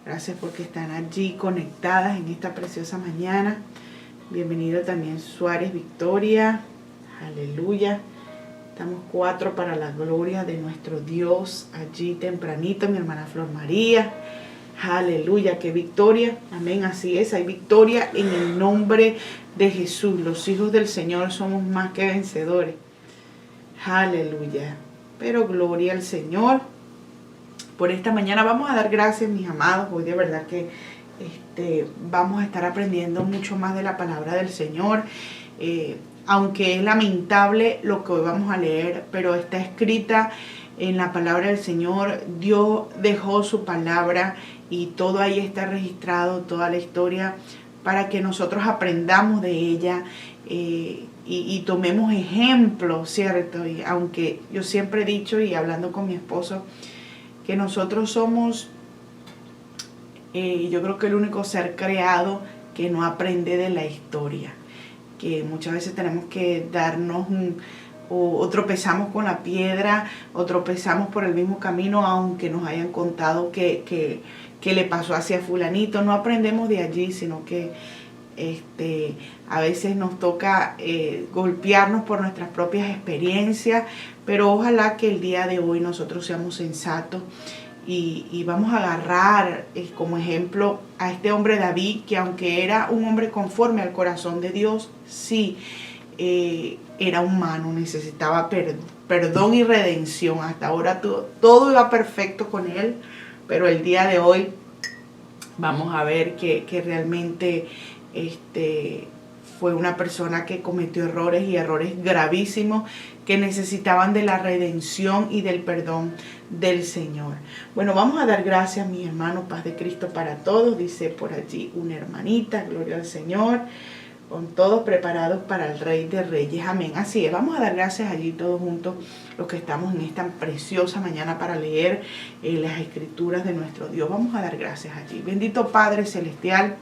Gracias porque están allí conectadas en esta preciosa mañana. Bienvenido también Suárez Victoria. Aleluya. Estamos 4 para la gloria de nuestro Dios. Allí tempranito, mi hermana Flor María. Aleluya, qué victoria. Amén, así es. Hay victoria en el nombre de Jesús. Los hijos del Señor somos más que vencedores. Aleluya. Pero gloria al Señor. Por esta mañana vamos a dar gracias, mis amados. Hoy de verdad que vamos a estar aprendiendo mucho más de la palabra del Señor. Aunque es lamentable lo que hoy vamos a leer, pero está escrita en la palabra del Señor. Dios dejó su palabra y todo ahí está registrado, toda la historia, para que nosotros aprendamos de ella y tomemos ejemplo, ¿cierto? Y aunque yo siempre he dicho, y hablando con mi esposo, que nosotros somos, yo creo que el único ser creado que no aprende de la historia, que muchas veces tenemos que darnos o tropezamos con la piedra o tropezamos por el mismo camino, aunque nos hayan contado que le pasó hacia fulanito. No aprendemos de allí, sino que a veces nos toca golpearnos por nuestras propias experiencias, pero ojalá que el día de hoy nosotros seamos sensatos y vamos a agarrar como ejemplo a este hombre David, que aunque era un hombre conforme al corazón de Dios, sí, era humano, necesitaba perdón y redención. Hasta ahora todo iba perfecto con él, pero el día de hoy vamos a ver que realmente fue una persona que cometió errores y errores gravísimos que necesitaban de la redención y del perdón del Señor. Bueno, vamos a dar gracias, mis hermanos, paz de Cristo para todos. Dice por allí una hermanita, gloria al Señor, con todos preparados para el Rey de Reyes. Amén. Así es, vamos a dar gracias allí todos juntos, los que estamos en esta preciosa mañana para leer las escrituras de nuestro Dios. Vamos a dar gracias allí. Bendito Padre Celestial,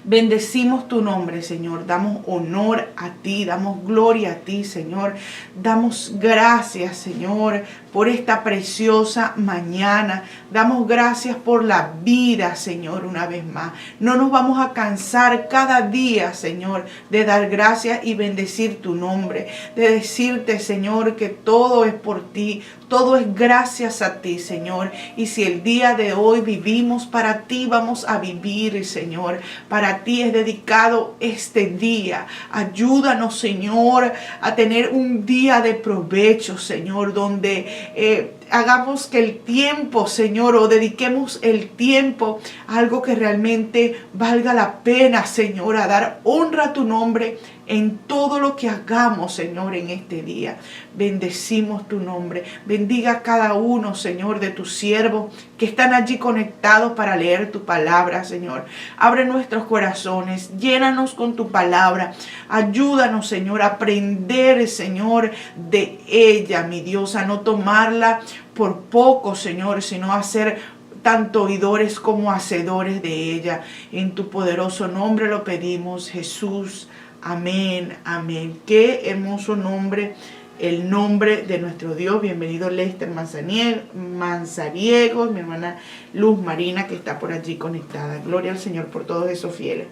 bendecimos tu nombre, Señor. Damos honor a ti, damos gloria a ti, Señor. Damos gracias, Señor, por esta preciosa mañana. Damos gracias por la vida, Señor, una vez más. No nos vamos a cansar cada día, Señor, de dar gracias y bendecir tu nombre. De decirte, Señor, que todo es por ti. Todo es gracias a ti, Señor. Y si el día de hoy vivimos, para ti vamos a vivir, Señor. Para ti es dedicado este día. Ayúdanos, Señor, a tener un día de provecho, Señor, donde hagamos que el tiempo, Señor, o dediquemos el tiempo a algo que realmente valga la pena, Señor, a dar honra a tu nombre en todo lo que hagamos, Señor, en este día. Bendecimos tu nombre. Bendiga a cada uno, Señor, de tus siervos que están allí conectados para leer tu palabra, Señor. Abre nuestros corazones, llénanos con tu palabra. Ayúdanos, Señor, a aprender, Señor, de ella, mi Dios, a no tomarla por poco, Señor, sino a ser tanto oidores como hacedores de ella. En tu poderoso nombre lo pedimos, Jesús. Amén, amén. Qué hermoso nombre, el nombre de nuestro Dios. Bienvenido Lester Manzariegos, mi hermana Luz Marina, que está por allí conectada. Gloria al Señor por todos esos fieles.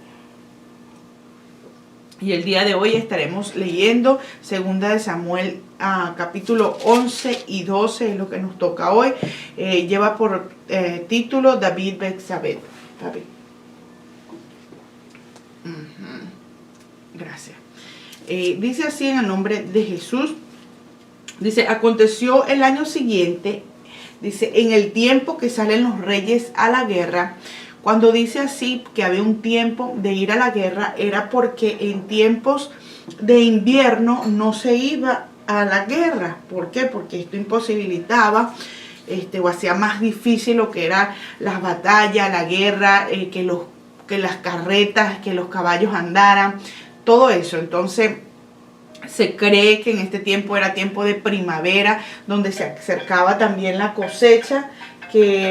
Y el día de hoy estaremos leyendo 2 de Samuel, capítulo 11 y 12, es lo que nos toca hoy. Lleva por título David Betsabé. David. Gracias. Dice así en el nombre de Jesús. Dice, aconteció el año siguiente, dice, en el tiempo que salen los reyes a la guerra. Cuando dice así que había un tiempo de ir a la guerra, era porque en tiempos de invierno no se iba a la guerra. ¿Por qué? Porque esto imposibilitaba o hacía más difícil lo que eran las batallas, la guerra, que las carretas, que los caballos andaran, todo eso. Entonces se cree que en este tiempo era tiempo de primavera, donde se acercaba también la cosecha, que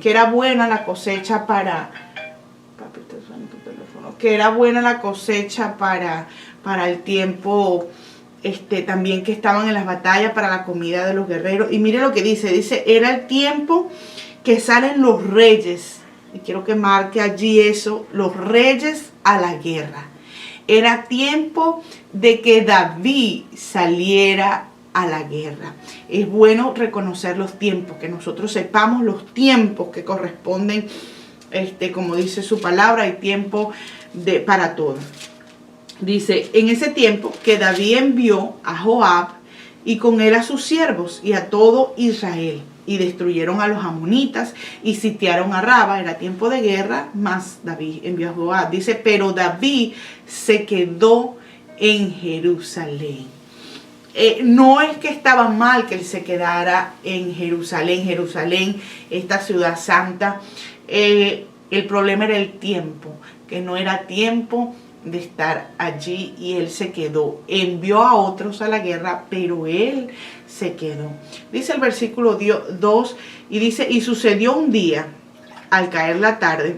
era buena la cosecha para el tiempo también que estaban en las batallas, para la comida de los guerreros. Y mire lo que dice, era el tiempo que salen los reyes, y quiero que marque allí eso, los reyes a la guerra. Era tiempo de que David saliera a la guerra. Es bueno reconocer los tiempos, que nosotros sepamos los tiempos que corresponden, como dice su palabra, hay tiempo para todo. Dice, en ese tiempo que David envió a Joab y con él a sus siervos y a todo Israel, y destruyeron a los amonitas y sitiaron a Raba. Era tiempo de guerra, más David envió a Joab. Dice, pero David se quedó en Jerusalén. No es que estaba mal que él se quedara en Jerusalén. Jerusalén, esta ciudad santa. El problema era el tiempo, que no era tiempo de estar allí, y él se quedó. Envió a otros a la guerra, pero él se quedó. Dice el versículo 2, y dice, y sucedió un día, al caer la tarde,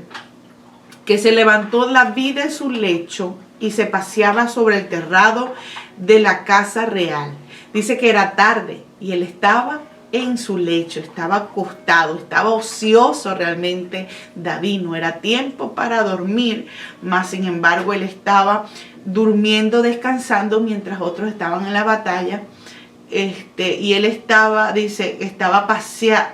que se levantó David de su lecho y se paseaba sobre el terrado de la casa real. Dice que era tarde y él estaba en su lecho, estaba acostado, estaba ocioso realmente David. No era tiempo para dormir, mas sin embargo él estaba durmiendo, descansando, mientras otros estaban en la batalla. Y él estaba, dice,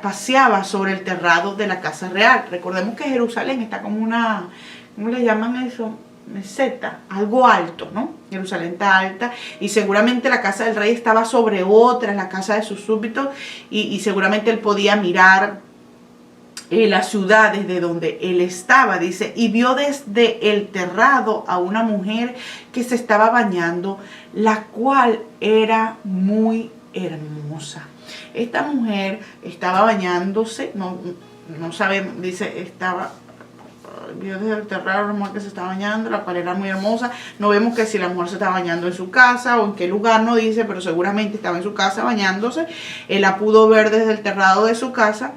paseaba sobre el terrado de la casa real. Recordemos que Jerusalén está como una, ¿cómo le llaman eso? Meseta, algo alto, ¿no? Jerusalén está alta, y seguramente la casa del rey estaba sobre otra, la casa de sus súbditos, y seguramente él podía mirar la ciudad desde donde él estaba. Dice, y vio desde el terrado a una mujer que se estaba bañando, la cual era muy hermosa. Esta mujer estaba bañándose, no sabemos, dice, vio desde el terrado a una mujer que se estaba bañando, la cual era muy hermosa. No vemos que si la mujer se estaba bañando en su casa o en qué lugar, no dice, pero seguramente estaba en su casa bañándose. Él la pudo ver desde el terrado de su casa.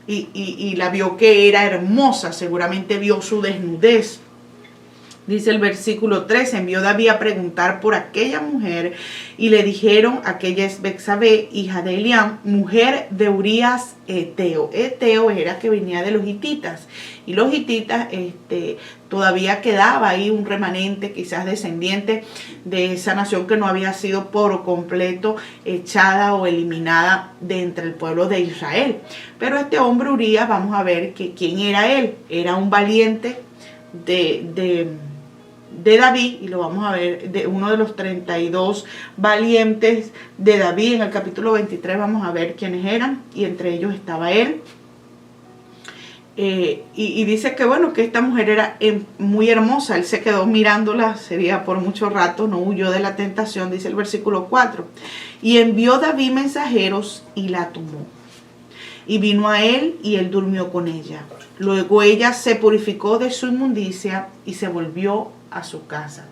Y la vio que era hermosa, seguramente vio su desnudez. Dice el versículo 3, envió David a preguntar por aquella mujer, y le dijeron, aquella es Betsabé, hija de Eliam, mujer de Urías Eteo. Eteo era que venía de los hititas, y los hititas todavía quedaba ahí un remanente, quizás descendiente de esa nación que no había sido por completo echada o eliminada de entre el pueblo de Israel. Pero este hombre Urías, vamos a ver que quién era él. Era un valiente de David, y lo vamos a ver, de uno de los 32 valientes de David. En el capítulo 23 vamos a ver quiénes eran, y entre ellos estaba él. Y dice que bueno, que esta mujer era muy hermosa. Él se quedó mirándola, sería por mucho rato, no huyó de la tentación. Dice el versículo 4, y envió David mensajeros y la tomó, y vino a él, y él durmió con ella. Luego ella se purificó de su inmundicia y se volvió a su casa.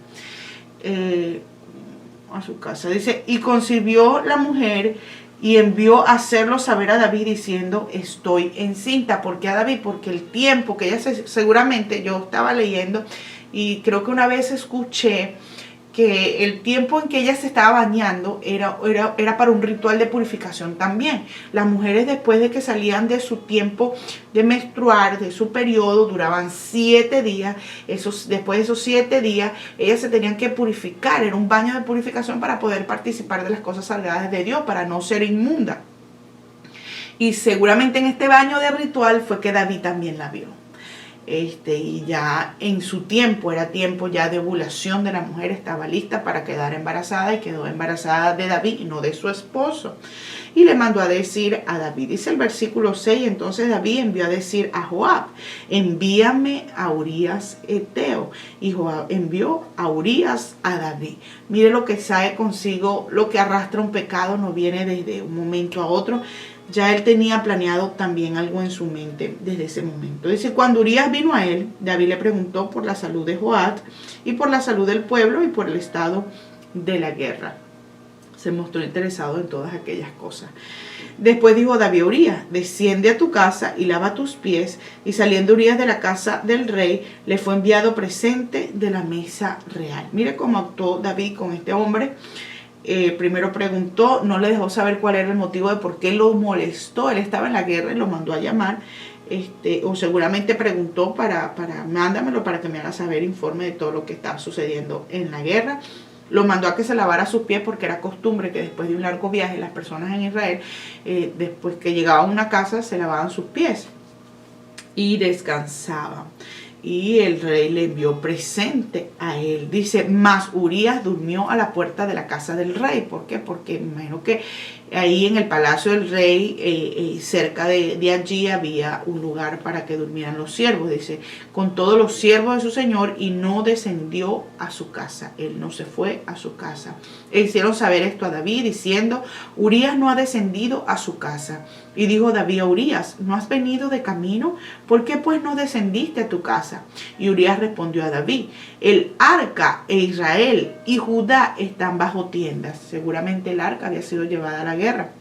Dice, y concibió la mujer y envió a hacerlo saber a David diciendo, estoy encinta. ¿Por qué a David? Porque el tiempo que ella seguramente, yo estaba leyendo y creo que una vez escuché que el tiempo en que ella se estaba bañando era para un ritual de purificación también. Las mujeres, después de que salían de su tiempo de menstruar, de su periodo, duraban 7 días. Después de esos 7 días, ellas se tenían que purificar. Era un baño de purificación para poder participar de las cosas sagradas de Dios, para no ser inmunda. Y seguramente en este baño de ritual fue que David también la vio. Y ya en su tiempo, era tiempo ya de ovulación de la mujer, estaba lista para quedar embarazada, y quedó embarazada de David y no de su esposo. Y le mandó a decir a David, dice el versículo 6, entonces David envió a decir a Joab, envíame a Urías Eteo. Y Joab envió a Urías a David. Mire lo que trae consigo, lo que arrastra un pecado, no viene desde un momento a otro. Ya él tenía planeado también algo en su mente desde ese momento. Dice, cuando Urías vino a él, David le preguntó por la salud de Joab y por la salud del pueblo y por el estado de la guerra. Se mostró interesado en todas aquellas cosas. Después dijo David a Urías, desciende a tu casa y lava tus pies. Y saliendo Urías de la casa del rey, le fue enviado presente de la mesa real. Mire cómo actuó David con este hombre. primero preguntó, no le dejó saber cuál era el motivo de por qué lo molestó. Él estaba en la guerra y lo mandó a llamar. O seguramente preguntó mándamelo para que me haga saber, informe de todo lo que está sucediendo en la guerra. Lo mandó a que se lavara sus pies porque era costumbre que después de un largo viaje las personas en Israel, después que llegaban a una casa, se lavaban sus pies y descansaban. Y el rey le envió presente a él. Dice, mas Urías durmió a la puerta de la casa del rey. ¿Por qué? Porque imagino que ahí en el palacio del rey, cerca de allí había un lugar para que durmieran los siervos. Dice, con todos los siervos de su señor, y no descendió a su casa. Él no se fue a su casa. E hicieron saber esto a David, diciendo, Urías no ha descendido a su casa. Y dijo David a Urías, ¿no has venido de camino? ¿Por qué pues no descendiste a tu casa? Y Urías respondió a David, el arca e Israel y Judá están bajo tiendas. Seguramente el arca había sido llevada a la guerra.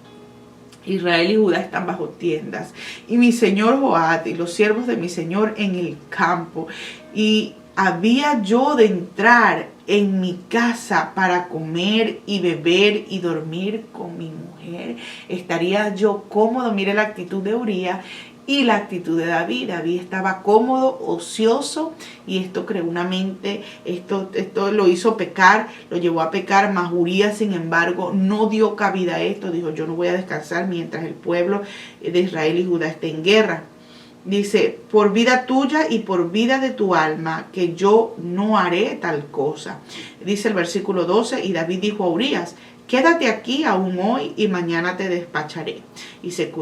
Israel y Judá están bajo tiendas. Y mi señor Joab y los siervos de mi señor en el campo. Y había yo de entrar en mi casa para comer y beber y dormir con mi mujer. Estaría yo cómodo. Mire la actitud de Urías y la actitud de David. David estaba cómodo, ocioso, y esto creó una mente, esto lo hizo pecar, lo llevó a pecar. Mas Urías, sin embargo, no dio cabida a esto. Dijo, yo no voy a descansar mientras el pueblo de Israel y Judá esté en guerra. Dice, por vida tuya y por vida de tu alma, que yo no haré tal cosa. Dice el versículo 12, y David dijo a Urías, quédate aquí aún hoy y mañana te despacharé. Y se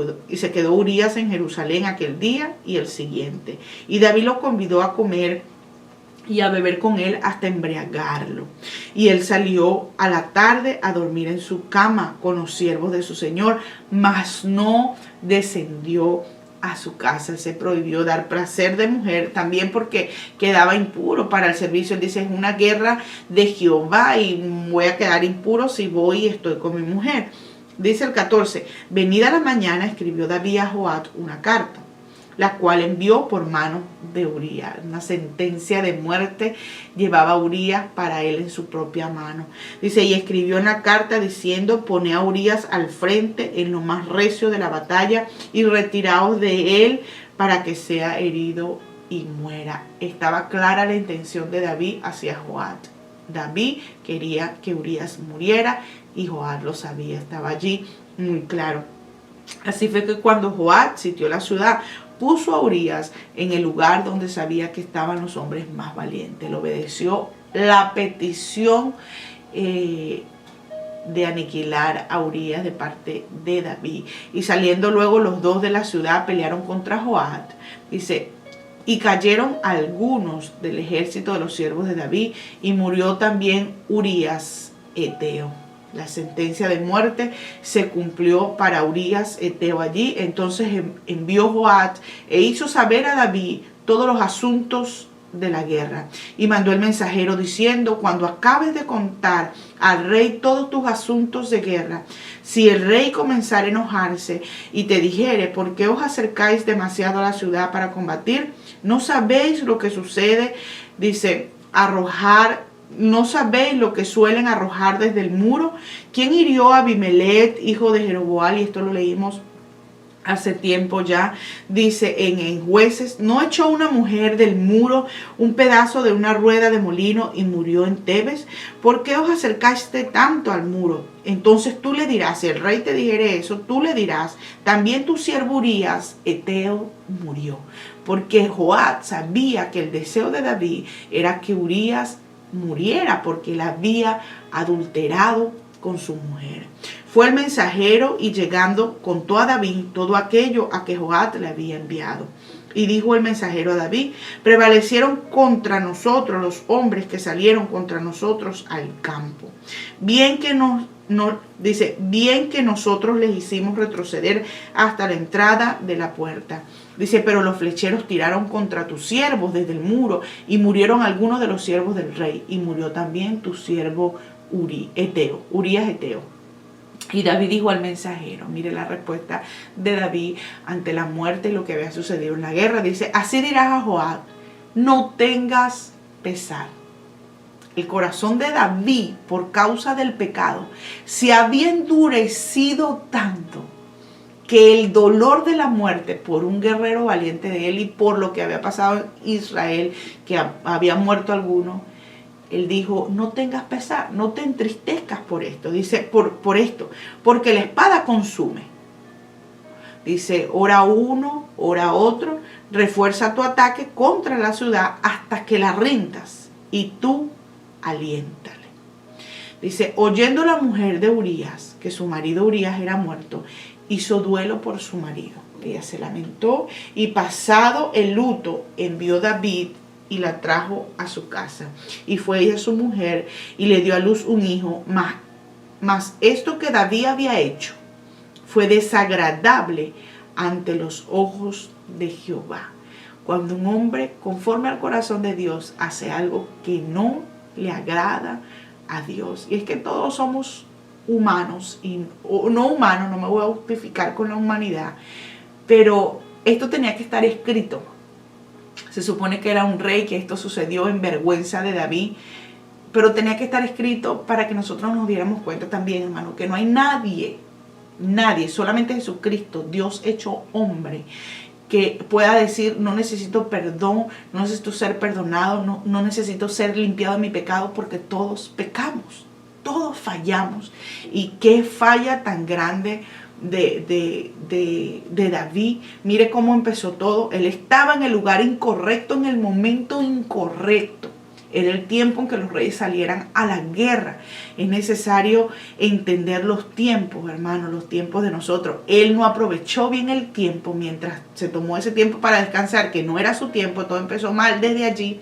quedó Urías en Jerusalén aquel día y el siguiente. Y David lo convidó a comer y a beber con él hasta embriagarlo. Y él salió a la tarde a dormir en su cama con los siervos de su señor, mas no descendió a su casa. Se prohibió dar placer de mujer, también porque quedaba impuro para el servicio. Él dice, es una guerra de Jehová y voy a quedar impuro si voy y estoy con mi mujer. Dice el 14, venida la mañana escribió David a Joab una carta, la cual envió por mano de Urías. Una sentencia de muerte llevaba a Urías para él en su propia mano. Dice, y escribió en la carta diciendo, pone a Urías al frente en lo más recio de la batalla y retiraos de él para que sea herido y muera. Estaba clara la intención de David hacia Joab. David quería que Urías muriera y Joab lo sabía, estaba allí muy claro. Así fue que cuando Joab sitió la ciudad, puso a Urías en el lugar donde sabía que estaban los hombres más valientes. Le obedeció la petición de aniquilar a Urías de parte de David. Y saliendo luego los dos de la ciudad pelearon contra Joab. Dice, y cayeron algunos del ejército de los siervos de David, y murió también Urías Eteo. La sentencia de muerte se cumplió para Urías Eteo allí. Entonces envió Joab e hizo saber a David todos los asuntos de la guerra. Y mandó el mensajero diciendo, cuando acabes de contar al rey todos tus asuntos de guerra, si el rey comenzara a enojarse y te dijere, ¿por qué os acercáis demasiado a la ciudad para combatir? ¿No sabéis lo que sucede? Dice, ¿no sabéis lo que suelen arrojar desde el muro? ¿Quién hirió a Abimelech, hijo de Jeroboam? Y esto lo leímos hace tiempo ya. Dice en Jueces, ¿no echó una mujer del muro un pedazo de una rueda de molino y murió en Tebes? ¿Por qué os acercaste tanto al muro? Entonces tú le dirás, si el rey te dijere eso, tú le dirás, también tu siervo Urías Eteo murió. Porque Joab sabía que el deseo de David era que Urías muriera, porque él había adulterado con su mujer. Fue el mensajero y llegando contó a David todo aquello a que Joab le había enviado. Y dijo el mensajero a David, prevalecieron contra nosotros los hombres que salieron contra nosotros al campo. Bien que bien que nosotros les hicimos retroceder hasta la entrada de la puerta. Dice, pero los flecheros tiraron contra tus siervos desde el muro y murieron algunos de los siervos del rey, y murió también tu siervo Urías Eteo. Y David dijo al mensajero, mire la respuesta de David ante la muerte y lo que había sucedido en la guerra. Dice, así dirás a Joab, no tengas pesar. el corazón de David, por causa del pecado, se había endurecido tanto que el dolor de la muerte por un guerrero valiente de él y por lo que había pasado en Israel, que había muerto alguno, él dijo, no tengas pesar, no te entristezcas por esto. Dice, por esto, porque la espada consume. Dice, ora uno, ora otro, refuerza tu ataque contra la ciudad hasta que la rindas y tú aliéntale. Dice, oyendo la mujer de Urías, que su marido Urías era muerto, hizo duelo por su marido. Ella se lamentó y pasado el luto envió David y la trajo a su casa. Y fue ella su mujer y le dio a luz un hijo. Mas esto que David había hecho fue desagradable ante los ojos de Jehová. Cuando un hombre, conforme al corazón de Dios, hace algo que no le agrada a Dios. Y es que todos somos humanos, o no humanos, no me voy a justificar con la humanidad, pero esto tenía que estar escrito. Se supone que era un rey, que esto sucedió en vergüenza de David, pero tenía que estar escrito para que nosotros nos diéramos cuenta también, hermano, que no hay nadie, solamente Jesucristo, Dios hecho hombre, que pueda decir, no necesito perdón, no necesito ser perdonado, no necesito ser limpiado de mi pecado, porque todos pecamos, todos fallamos. Y qué falla tan grande de David. Mire cómo empezó todo. Él estaba en el lugar incorrecto, en el momento incorrecto. Era el tiempo en que los reyes salieran a la guerra. Es necesario entender los tiempos, hermanos, los tiempos de nosotros. Él no aprovechó bien el tiempo mientras se tomó ese tiempo para descansar, que no era su tiempo. Todo empezó mal desde allí.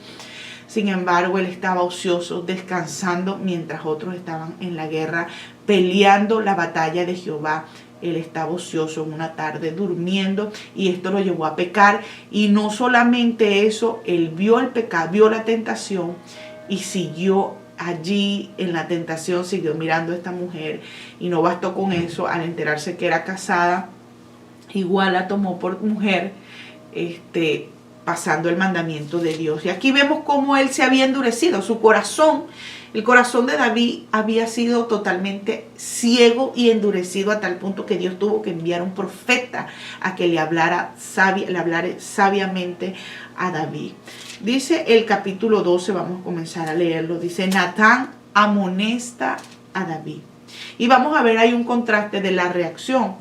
Sin embargo, él estaba ocioso, descansando, mientras otros estaban en la guerra, peleando la batalla de Jehová. Él estaba ocioso en una tarde durmiendo y esto lo llevó a pecar. Y no solamente eso, él vio el pecado, vio la tentación y siguió allí en la tentación, siguió mirando a esta mujer. Y no bastó con eso, al enterarse que era casada, igual la tomó por mujer, pasando el mandamiento de Dios. Y aquí vemos cómo él se había endurecido, su corazón. El corazón de David había sido totalmente ciego y endurecido a tal punto que Dios tuvo que enviar un profeta a que le hablara sabiamente a David. Dice el capítulo 12, vamos a comenzar a leerlo. Dice, Natán amonesta a David. Y vamos a ver ahí un contraste de la reacción,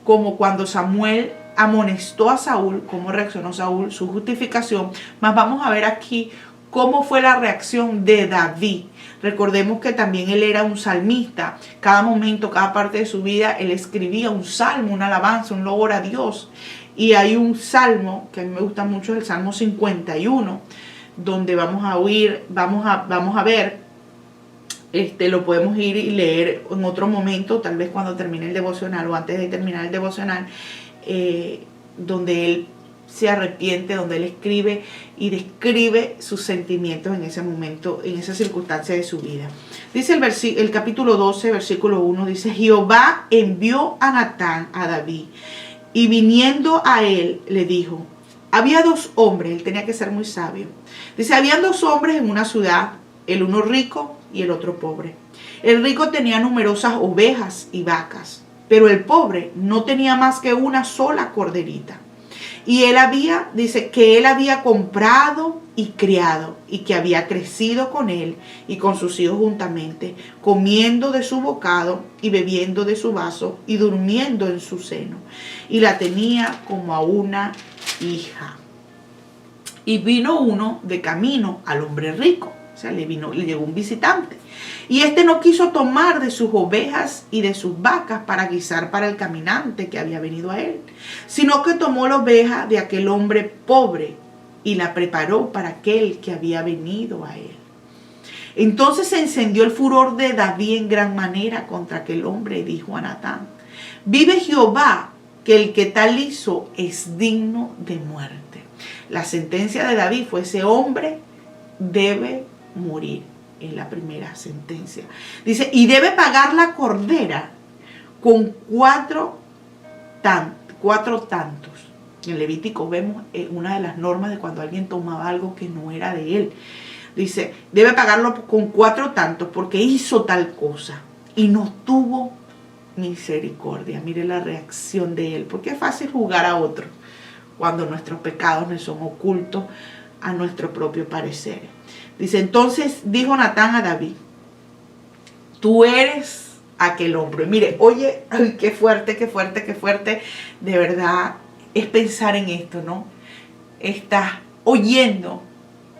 como cuando Samuel amonestó a Saúl, cómo reaccionó Saúl, su justificación. Más vamos a ver aquí cómo fue la reacción de David. Recordemos que también él era un salmista. Cada momento, cada parte de su vida, él escribía un salmo, una alabanza, un loor a Dios. Y hay un salmo que a mí me gusta mucho, el Salmo 51, donde vamos a ver, lo podemos ir y leer en otro momento, tal vez cuando termine el devocional o antes de terminar el devocional, donde él se arrepiente, donde él escribe y describe sus sentimientos en ese momento, en esa circunstancia de su vida. Dice el capítulo 12, versículo 1, dice, Jehová envió a Natán a David, y viniendo a él le dijo, había dos hombres, él tenía que ser muy sabio. Dice, había dos hombres en una ciudad, el uno rico y el otro pobre. El rico tenía numerosas ovejas y vacas, pero el pobre no tenía más que una sola corderita. Y él había comprado y criado, y que había crecido con él y con sus hijos juntamente, comiendo de su bocado y bebiendo de su vaso y durmiendo en su seno. Y la tenía como a una hija. Y vino uno de camino al hombre rico. O sea, le llegó un visitante. Y no quiso tomar de sus ovejas y de sus vacas para guisar para el caminante que había venido a él, sino que tomó la oveja de aquel hombre pobre y la preparó para aquel que había venido a él. Entonces se encendió el furor de David en gran manera contra aquel hombre y dijo a Natán, vive Jehová, que el que tal hizo es digno de muerte. La sentencia de David fue, ese hombre debe morir. Es la primera sentencia. Dice, y debe pagar la cordera con cuatro tantos. En Levítico vemos una de las normas de cuando alguien tomaba algo que no era de él. Dice, debe pagarlo con 4 tantos porque hizo tal cosa y no tuvo misericordia. Mire la reacción de él, porque es fácil juzgar a otros cuando nuestros pecados no son ocultos a nuestro propio parecer. Dice, entonces dijo Natán a David, tú eres aquel hombre. Mire, oye, ay, qué fuerte, qué fuerte, qué fuerte. De verdad, es pensar en esto, ¿no? Estás oyendo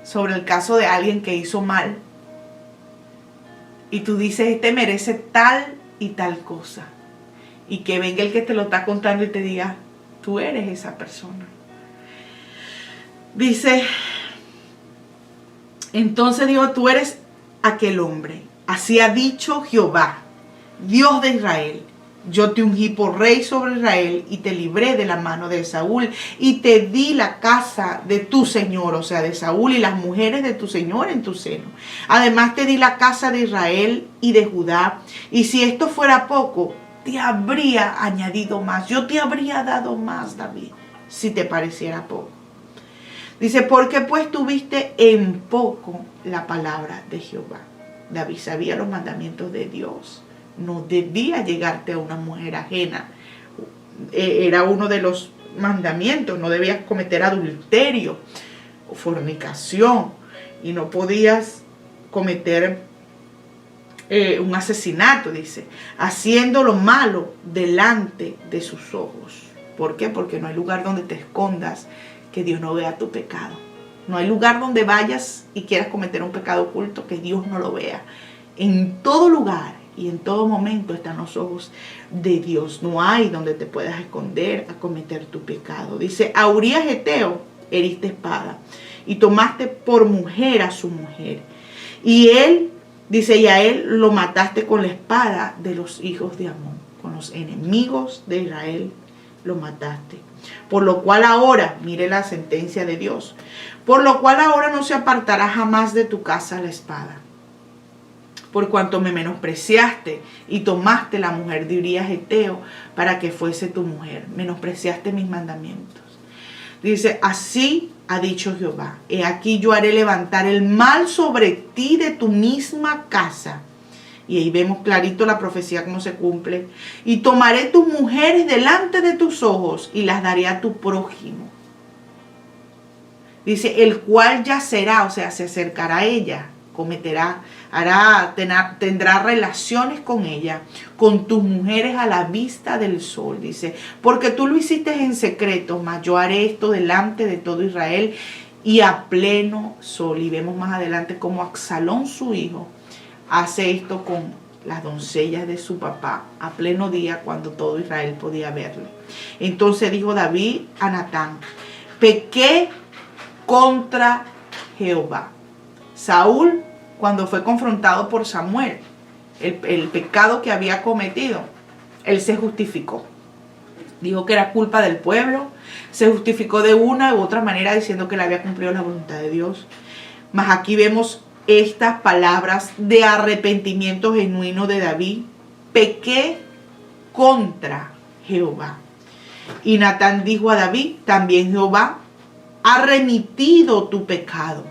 sobre el caso de alguien que hizo mal y tú dices, este merece tal y tal cosa. Y que venga el que te lo está contando y te diga, tú eres esa persona. Dice, entonces digo, tú eres aquel hombre. Así ha dicho Jehová, Dios de Israel. Yo te ungí por rey sobre Israel y te libré de la mano de Saúl y te di la casa de tu señor, o sea, de Saúl y las mujeres de tu señor en tu seno. Además te di la casa de Israel y de Judá. Y si esto fuera poco, te habría añadido más. Yo te habría dado más, David, si te pareciera poco. Dice, porque pues tuviste en poco la palabra de Jehová. David sabía los mandamientos de Dios. No debía llegarte a una mujer ajena. Era uno de los mandamientos. No debías cometer adulterio o fornicación. Y no podías cometer un asesinato, dice. Haciendo lo malo delante de sus ojos. ¿Por qué? Porque no hay lugar donde te escondas que Dios no vea tu pecado. No hay lugar donde vayas y quieras cometer un pecado oculto que Dios no lo vea. En todo lugar y en todo momento están los ojos de Dios. No hay donde te puedas esconder a cometer tu pecado. Dice, a Urías Heteo heriste espada y tomaste por mujer a su mujer. Y él, dice, y a él lo mataste con la espada de los hijos de Amón. Con los enemigos de Israel lo mataste. Por lo cual ahora, mire la sentencia de Dios, por lo cual ahora no se apartará jamás de tu casa la espada. Por cuanto me menospreciaste y tomaste la mujer de Urías Heteo para que fuese tu mujer. Menospreciaste mis mandamientos. Dice, así ha dicho Jehová, he aquí yo haré levantar el mal sobre ti de tu misma casa. Y ahí vemos clarito la profecía cómo se cumple. Y tomaré tus mujeres delante de tus ojos y las daré a tu prójimo. Dice, el cual yacerá, o sea, se acercará a ella, cometerá, tendrá relaciones con ella, con tus mujeres a la vista del sol. Dice, porque tú lo hiciste en secreto, mas yo haré esto delante de todo Israel y a pleno sol. Y vemos más adelante cómo Absalón, su hijo, hace esto con las doncellas de su papá a pleno día cuando todo Israel podía verle. Entonces dijo David a Natán, pequé contra Jehová. Saúl, cuando fue confrontado por Samuel, el pecado que había cometido, él se justificó. Dijo que era culpa del pueblo, se justificó de una u otra manera diciendo que él había cumplido la voluntad de Dios. Mas aquí vemos estas palabras de arrepentimiento genuino de David. Pequé contra Jehová. Y Natán dijo a David, también Jehová ha remitido tu pecado.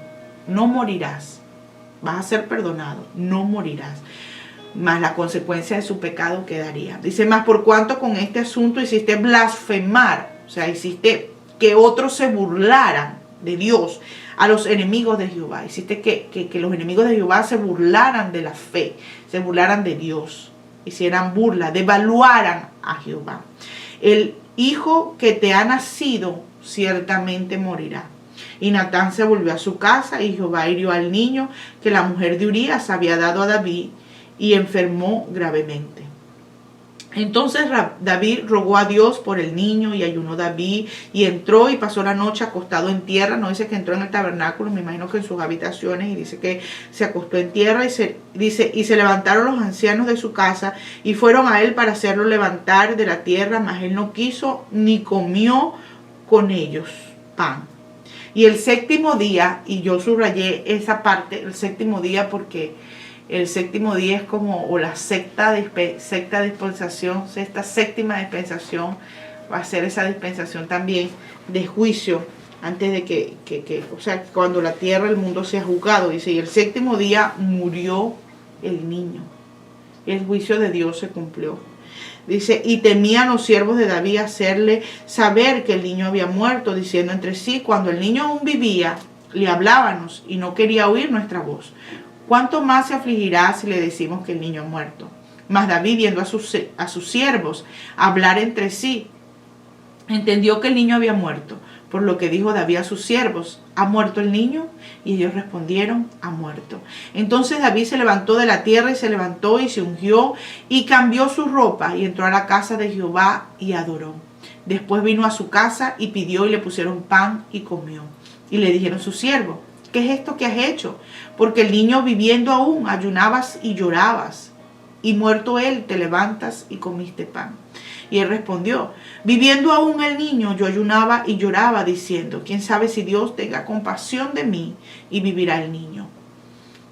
No morirás. Vas a ser perdonado. No morirás. Mas la consecuencia de su pecado quedaría. Dice, más por cuanto con este asunto hiciste blasfemar. O sea, hiciste que otros se burlaran de Dios a los enemigos de Jehová. Hiciste que los enemigos de Jehová se burlaran de la fe, se burlaran de Dios, hicieran burla, devaluaran a Jehová. El hijo que te ha nacido ciertamente morirá. Y Natán se volvió a su casa y Jehová hirió al niño que la mujer de Urías había dado a David y enfermó gravemente. Entonces David rogó a Dios por el niño y ayunó David y entró y pasó la noche acostado en tierra. No dice que entró en el tabernáculo, me imagino que en sus habitaciones, y dice que se acostó en tierra y se levantaron los ancianos de su casa y fueron a él para hacerlo levantar de la tierra, mas él no quiso ni comió con ellos pan. Y el séptimo día, y yo subrayé esa parte, el séptimo día porque el séptimo día es como, o la sexta dispensación, esta séptima dispensación va a ser esa dispensación también de juicio antes de o sea, cuando la tierra, el mundo sea juzgado, dice, y el séptimo día murió el niño. El juicio de Dios se cumplió. Dice, y temían los siervos de David hacerle saber que el niño había muerto, diciendo entre sí, cuando el niño aún vivía, le hablábamos y no quería oír nuestra voz. ¿Cuánto más se afligirá si le decimos que el niño ha muerto? Mas David, viendo a sus siervos hablar entre sí, entendió que el niño había muerto, por lo que dijo David a sus siervos, ¿ha muerto el niño? Y ellos respondieron, ha muerto. Entonces David se levantó de la tierra y se levantó y se ungió y cambió su ropa y entró a la casa de Jehová y adoró. Después vino a su casa y pidió y le pusieron pan y comió. Y le dijeron sus siervos, ¿qué es esto que has hecho? Porque el niño viviendo aún ayunabas y llorabas, y muerto él te levantas y comiste pan. Y él respondió, viviendo aún el niño, yo ayunaba y lloraba, diciendo, quién sabe si Dios tenga compasión de mí y vivirá el niño.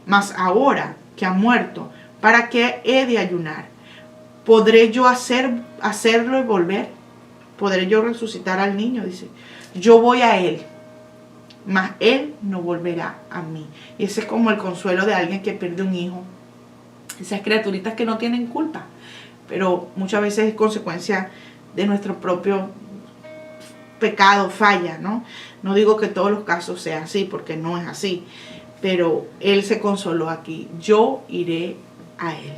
Mas ahora que ha muerto, ¿para qué he de ayunar? ¿Podré yo hacerlo y volver? ¿Podré yo resucitar al niño? Dice, yo voy a él, mas él no volverá a mí. Y ese es como el consuelo de alguien que pierde un hijo. Esas criaturitas que no tienen culpa, pero muchas veces es consecuencia de nuestro propio pecado, falla, ¿no? No digo que todos los casos sean así, porque no es así, pero él se consoló aquí, yo iré a él.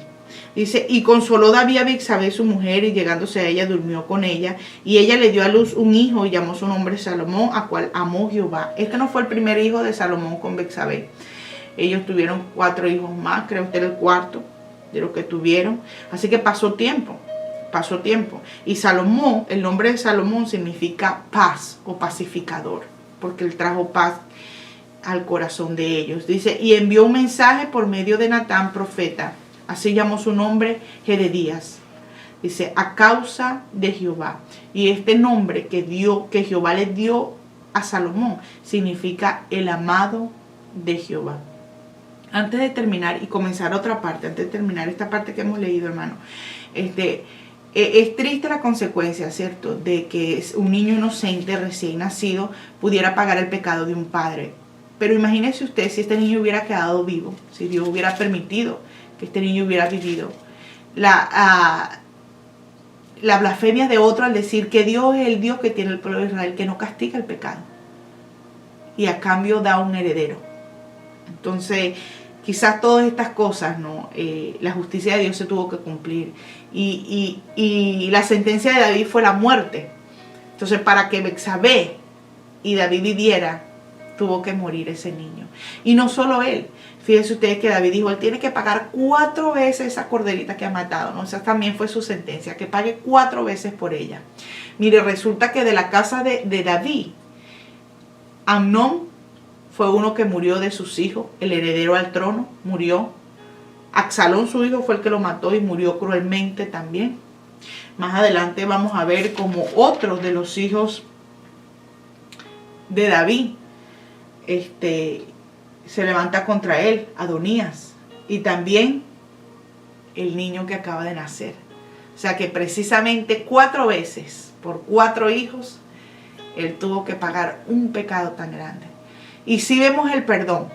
Dice, y consoló David a Betsabé su mujer, y llegándose a ella durmió con ella, y ella le dio a luz un hijo y llamó su nombre Salomón, a cual amó Jehová. Este no fue el primer hijo de Salomón con Betsabé. Ellos tuvieron 4 hijos más, creo que era el cuarto de lo que tuvieron. Así que pasó tiempo. Y Salomón, el nombre de Salomón significa paz o pacificador, porque él trajo paz al corazón de ellos. Dice, y envió un mensaje por medio de Natán, profeta. Así llamó su nombre Jededías. Dice, a causa de Jehová. Y este nombre que Jehová le dio a Salomón significa el amado de Jehová. Antes de terminar y comenzar otra parte, antes de terminar esta parte que hemos leído, hermano, es triste la consecuencia, ¿cierto?, de que un niño inocente recién nacido pudiera pagar el pecado de un padre. Pero imagínese usted si este niño hubiera quedado vivo, si Dios hubiera permitido que este niño hubiera vivido. La blasfemia de otro al decir que Dios es el Dios que tiene el pueblo de Israel, que no castiga el pecado. Y a cambio da un heredero. Entonces, quizás todas estas cosas, ¿no? La justicia de Dios se tuvo que cumplir. Y la sentencia de David fue la muerte. Entonces, para que Betsabé y David viviera, tuvo que morir ese niño. Y no solo él. Fíjense ustedes que David dijo, él tiene que pagar 4 veces esa corderita que ha matado, ¿no? Esa también fue su sentencia, que pague 4 veces por ella. Mire, resulta que de la casa de David, Amnón fue uno que murió de sus hijos, el heredero al trono, murió. Absalón, su hijo, fue el que lo mató y murió cruelmente también. Más adelante vamos a ver como otros de los hijos de David se levanta contra él, Adonías, y también el niño que acaba de nacer. O sea que precisamente 4 veces, por 4 hijos, él tuvo que pagar un pecado tan grande. Y si vemos el perdón,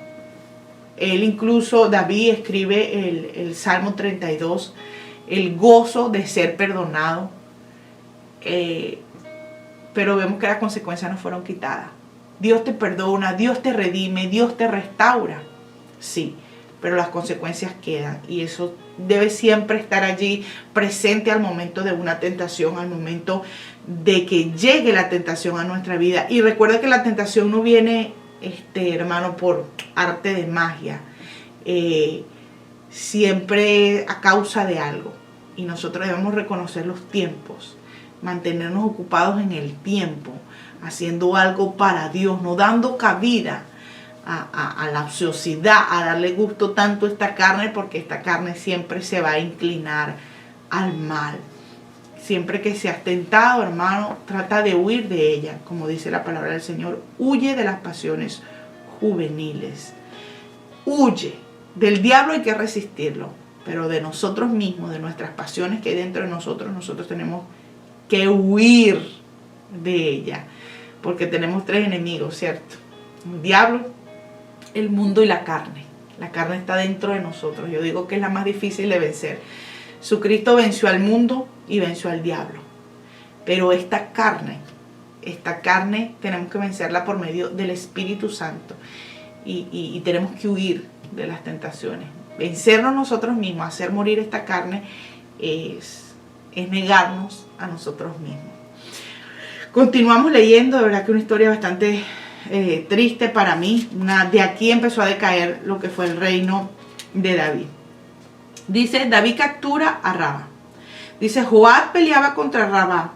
él incluso, David escribe el Salmo 32, el gozo de ser perdonado, pero vemos que las consecuencias no fueron quitadas. Dios te perdona, Dios te redime, Dios te restaura, sí, pero las consecuencias quedan, y eso debe siempre estar allí presente al momento de una tentación, al momento de que llegue la tentación a nuestra vida. Y recuerda que la tentación no viene, hermano, por arte de magia, siempre a causa de algo, y nosotros debemos reconocer los tiempos, mantenernos ocupados en el tiempo, haciendo algo para Dios, no dando cabida a la ociosidad, a darle gusto tanto a esta carne, porque esta carne siempre se va a inclinar al mal. Siempre que seas tentado, hermano, trata de huir de ella, como dice la palabra del Señor. Huye de las pasiones juveniles. Huye. Del diablo hay que resistirlo, pero de nosotros mismos, de nuestras pasiones que hay dentro de nosotros, nosotros tenemos que huir de ella. porque tenemos tres enemigos, ¿cierto? El diablo, el mundo y la carne. La carne está dentro de nosotros. Yo digo que es la más difícil de vencer. Jesucristo venció al mundo y venció al diablo. Pero esta carne tenemos que vencerla por medio del Espíritu Santo. Y tenemos que huir de las tentaciones. Vencernos nosotros mismos, hacer morir esta carne, es negarnos a nosotros mismos. Continuamos leyendo, de verdad que una historia bastante triste para mí. De aquí empezó a decaer lo que fue el reino de David. Dice, David captura a Rabá. Dice, Joab peleaba contra Rabá.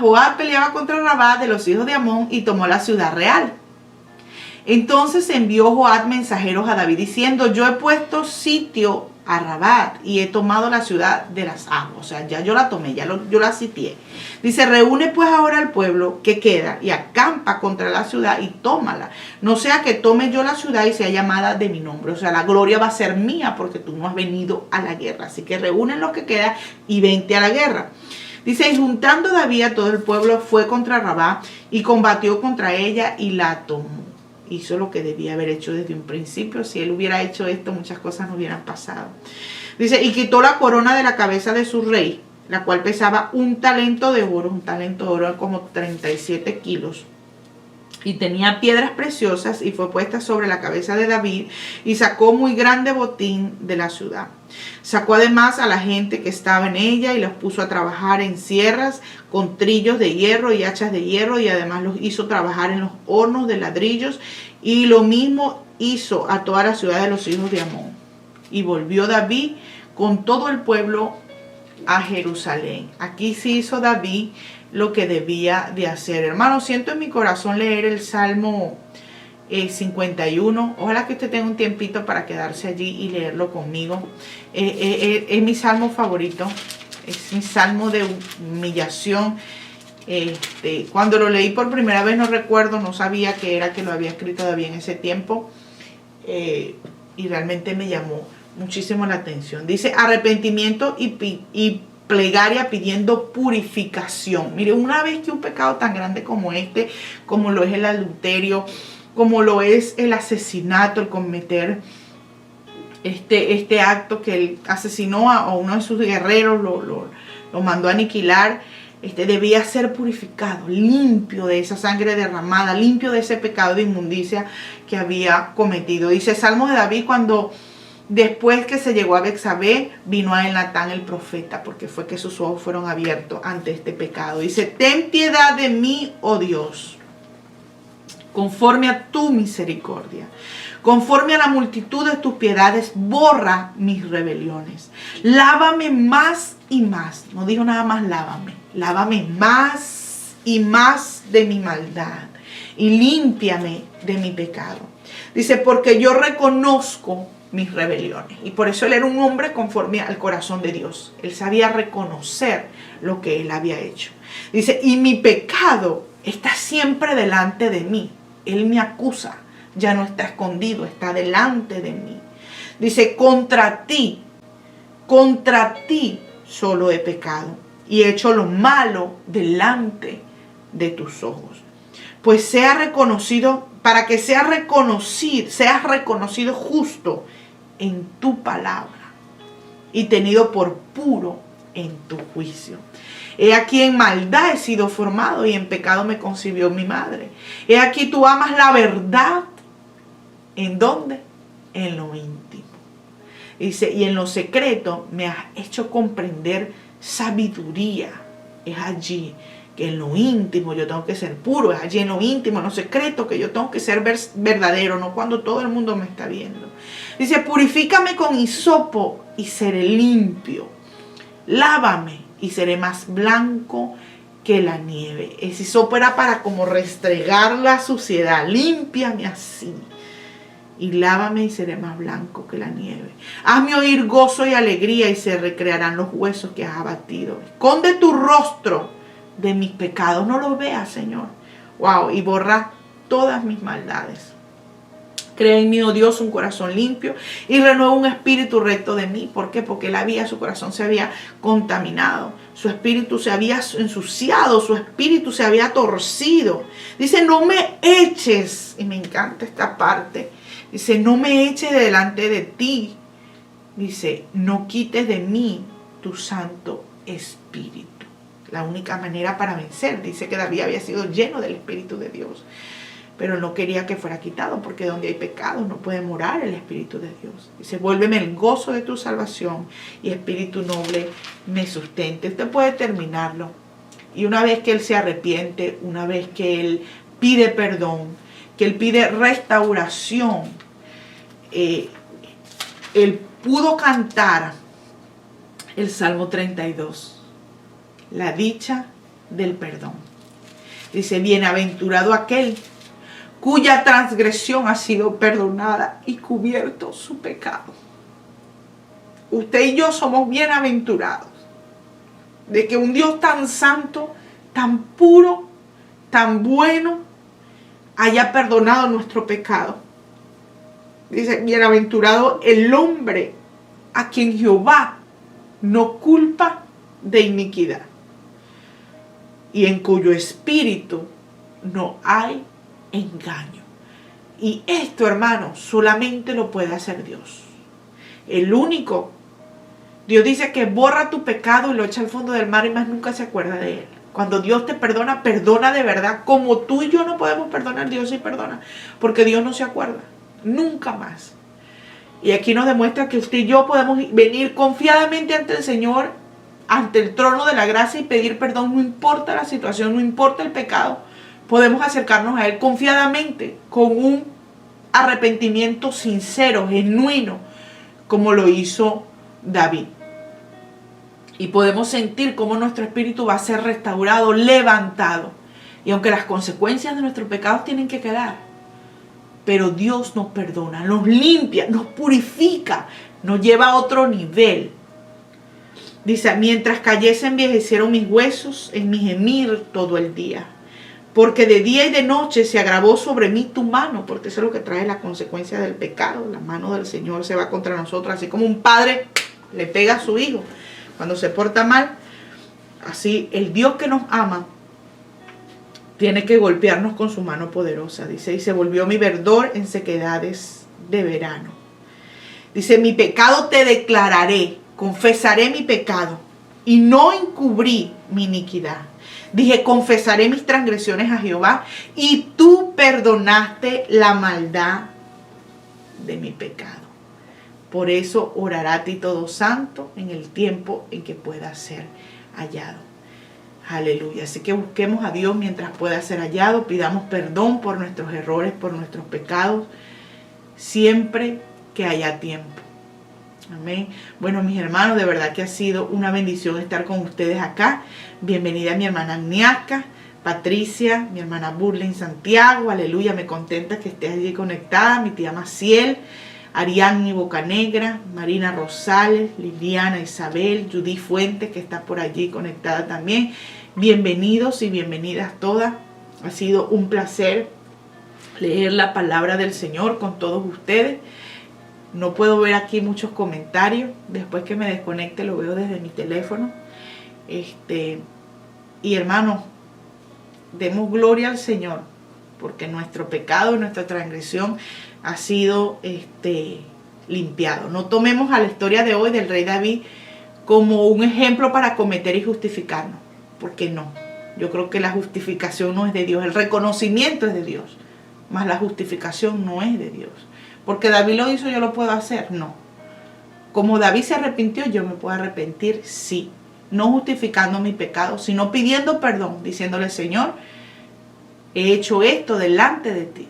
Joab peleaba contra Rabá de los hijos de Amón y tomó la ciudad real. Entonces envió Joab mensajeros a David diciendo, yo he puesto sitio a Rabat y he tomado la ciudad de las aguas. O sea, ya yo la tomé, yo la sitié. Dice, reúne pues ahora al pueblo que queda y acampa contra la ciudad y tómala. No sea que tome yo la ciudad y sea llamada de mi nombre. O sea, la gloria va a ser mía porque tú no has venido a la guerra. Así que reúnen lo que queda y vente a la guerra. Dice, y juntando David a todo el pueblo, fue contra Rabá y combatió contra ella y la tomó. Hizo lo que debía haber hecho desde un principio. Si él hubiera hecho esto, muchas cosas no hubieran pasado. Dice, y quitó la corona de la cabeza de su rey, la cual pesaba un talento de oro como 37 kilos. Y tenía piedras preciosas y fue puesta sobre la cabeza de David y sacó muy grande botín de la ciudad. Sacó además a la gente que estaba en ella y los puso a trabajar en sierras con trillos de hierro y hachas de hierro y además los hizo trabajar en los hornos de ladrillos y lo mismo hizo a toda la ciudad de los hijos de Amón. Y volvió David con todo el pueblo a Jerusalén. Aquí sí hizo David lo que debía de hacer. Hermano, siento en mi corazón leer el Salmo 51. Ojalá que usted tenga un tiempito para quedarse allí y leerlo conmigo. Es mi salmo favorito. Es mi salmo de humillación. Cuando lo leí por primera vez no sabía que era que lo había escrito David en ese tiempo. Y realmente me llamó muchísimo la atención. Dice, arrepentimiento y plegaria pidiendo purificación. Mire, una vez que un pecado tan grande como este, como lo es el adulterio, como lo es el asesinato, el cometer este acto que él asesinó a uno de sus guerreros, lo mandó a aniquilar, debía ser purificado, limpio de esa sangre derramada, limpio de ese pecado de inmundicia que había cometido. Dice Salmo de David cuando después que se llegó a Betsabé, vino a él Natán el profeta, porque fue que sus ojos fueron abiertos ante este pecado. Dice, ten piedad de mí, oh Dios, conforme a tu misericordia. Conforme a la multitud de tus piedades, borra mis rebeliones. Lávame más y más. No dijo nada más lávame. Lávame más y más de mi maldad. Y límpiame de mi pecado. Dice, porque yo reconozco mis rebeliones. Y por eso él era un hombre conforme al corazón de Dios. Él sabía reconocer lo que él había hecho. Dice, y mi pecado está siempre delante de mí. Él me acusa. Ya no está escondido, está delante de mí. Dice, contra ti solo he pecado y he hecho lo malo delante de tus ojos. Pues sea reconocido, para que seas reconocido justo en tu palabra y tenido por puro en tu juicio. He aquí en maldad he sido formado y en pecado me concibió mi madre. He aquí tú amas la verdad. ¿En dónde? En lo íntimo. Dice, y en lo secreto me has hecho comprender sabiduría. Es allí que en lo íntimo yo tengo que ser puro. Es allí en lo íntimo, en lo secreto que yo tengo que ser verdadero, no cuando todo el mundo me está viendo. Dice, purifícame con hisopo y seré limpio. Lávame y seré más blanco que la nieve. Ese hisopo era para como restregar la suciedad. Límpiame así. Y lávame y seré más blanco que la nieve. Hazme oír gozo y alegría y se recrearán los huesos que has abatido. Esconde tu rostro de mis pecados. No los veas, Señor. Wow, y borra todas mis maldades. Crea en mí, oh Dios, un corazón limpio y renueva un espíritu recto de mí. ¿Por qué? Porque su corazón se había contaminado, su espíritu se había ensuciado, su espíritu se había torcido. Dice, no me eches, y me encanta esta parte, dice, no me eches delante de ti. Dice, no quites de mí tu Santo Espíritu. La única manera para vencer, dice que David había sido lleno del Espíritu de Dios, pero no quería que fuera quitado, porque donde hay pecado no puede morar el Espíritu de Dios. Dice, vuélveme el gozo de tu salvación y espíritu noble me sustente. Usted puede terminarlo. Y una vez que él se arrepiente, una vez que él pide perdón, que él pide restauración, él pudo cantar el Salmo 32, la dicha del perdón. Dice, bienaventurado aquel cuya transgresión ha sido perdonada y cubierto su pecado. Usted y yo somos bienaventurados de que un Dios tan santo, tan puro, tan bueno, haya perdonado nuestro pecado. Dice, bienaventurado el hombre a quien Jehová no culpa de iniquidad y en cuyo espíritu no hay engaño. Y esto, hermanos, solamente lo puede hacer Dios. El único. Dios dice que borra tu pecado y lo echa al fondo del mar y más nunca se acuerda de él. Cuando Dios te perdona, perdona de verdad. Como tú y yo no podemos perdonar, Dios sí perdona. Porque Dios no se acuerda. Nunca más. Y aquí nos demuestra que usted y yo podemos venir confiadamente ante el Señor, ante el trono de la gracia y pedir perdón. No importa la situación, no importa el pecado. Podemos acercarnos a Él confiadamente, con un arrepentimiento sincero, genuino, como lo hizo David. Y podemos sentir cómo nuestro espíritu va a ser restaurado, levantado. Y aunque las consecuencias de nuestros pecados tienen que quedar, pero Dios nos perdona, nos limpia, nos purifica, nos lleva a otro nivel. Dice, mientras cayese envejecieron mis huesos en mi gemir todo el día. Porque de día y de noche se agravó sobre mí tu mano, porque eso es lo que trae la consecuencia del pecado. La mano del Señor se va contra nosotros, así como un padre le pega a su hijo cuando se porta mal. Así el Dios que nos ama tiene que golpearnos con su mano poderosa. Dice, y se volvió mi verdor en sequedades de verano. Dice, mi pecado te declararé, confesaré mi pecado y no encubrí mi iniquidad. Dije, confesaré mis transgresiones a Jehová y tú perdonaste la maldad de mi pecado. Por eso orará a ti todo santo en el tiempo en que pueda ser hallado. Aleluya. Así que busquemos a Dios mientras pueda ser hallado. Pidamos perdón por nuestros errores, por nuestros pecados, siempre que haya tiempo. Amén. Bueno, mis hermanos, de verdad que ha sido una bendición estar con ustedes acá. Bienvenida mi hermana Agniasca, Patricia, mi hermana Burlin Santiago. Aleluya, me contenta que estés allí conectada. Mi tía Maciel, Ariadne Bocanegra, Marina Rosales, Liliana Isabel, Judy Fuentes, que está por allí conectada también. Bienvenidos y bienvenidas todas. Ha sido un placer leer la palabra del Señor con todos ustedes. No puedo ver aquí muchos comentarios. Después que me desconecte lo veo desde mi teléfono. Y hermanos, demos gloria al Señor, porque nuestro pecado, nuestra transgresión ha sido limpiado. No tomemos a la historia de hoy del rey David como un ejemplo para cometer y justificarnos, porque no. Yo creo que la justificación no es de Dios. El reconocimiento es de Dios, mas la justificación no es de Dios. Porque David lo hizo, yo lo puedo hacer, no. Como David se arrepintió, yo me puedo arrepentir, sí. No justificando mi pecado, sino pidiendo perdón, diciéndole, Señor, he hecho esto delante de ti.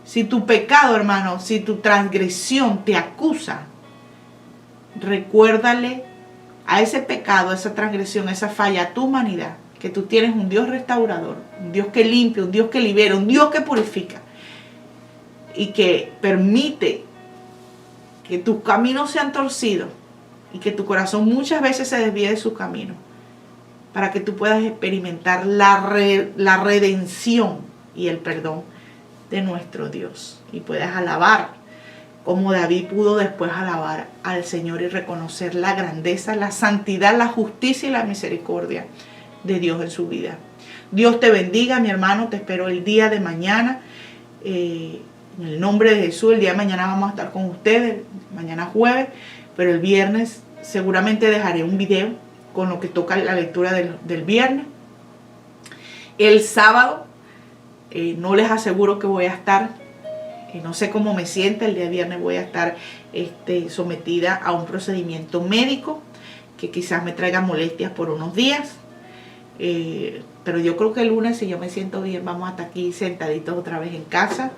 Si tu pecado, hermano, si tu transgresión te acusa, recuérdale a ese pecado, a esa transgresión, a esa falla, a tu humanidad, que tú tienes un Dios restaurador, un Dios que limpia, un Dios que libera, un Dios que purifica y que permite que tus caminos sean torcidos y que tu corazón muchas veces se desvíe de su camino para que tú puedas experimentar la redención y el perdón de nuestro Dios y puedas alabar como David pudo después alabar al Señor y reconocer la grandeza, la santidad, la justicia y la misericordia de Dios en su vida. Dios te bendiga, mi hermano. Te espero el día de mañana. En el nombre de Jesús, el día de mañana vamos a estar con ustedes, mañana jueves, pero el viernes seguramente dejaré un video con lo que toca la lectura del viernes. El sábado no les aseguro que voy a estar. No sé cómo me sienta. El día viernes voy a estar sometida a un procedimiento médico que quizás me traiga molestias por unos días. Pero yo creo que el lunes, si yo me siento bien, vamos a estar aquí sentaditos otra vez en casa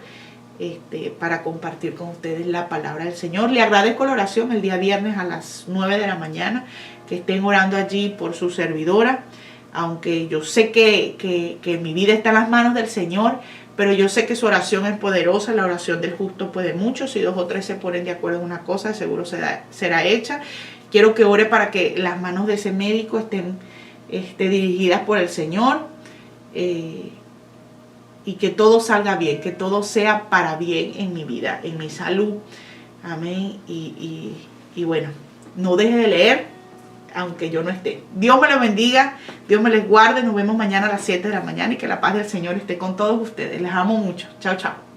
para compartir con ustedes la palabra del Señor. Le agradezco la oración el día viernes a las 9 de la mañana, que estén orando allí por su servidora. Aunque yo sé que mi vida está en las manos del Señor, pero yo sé que su oración es poderosa. La oración del justo puede mucho. Si 2 o 3 se ponen de acuerdo en una cosa, seguro será hecha. Quiero que ore para que las manos de ese médico estén dirigidas por el Señor, y que todo salga bien, que todo sea para bien en mi vida, en mi salud. Amén. Y bueno, no deje de leer aunque yo no esté. Dios me los bendiga, Dios me les guarde. Nos vemos mañana a las 7 de la mañana y que la paz del Señor esté con todos ustedes. Les amo mucho. Chao, chao.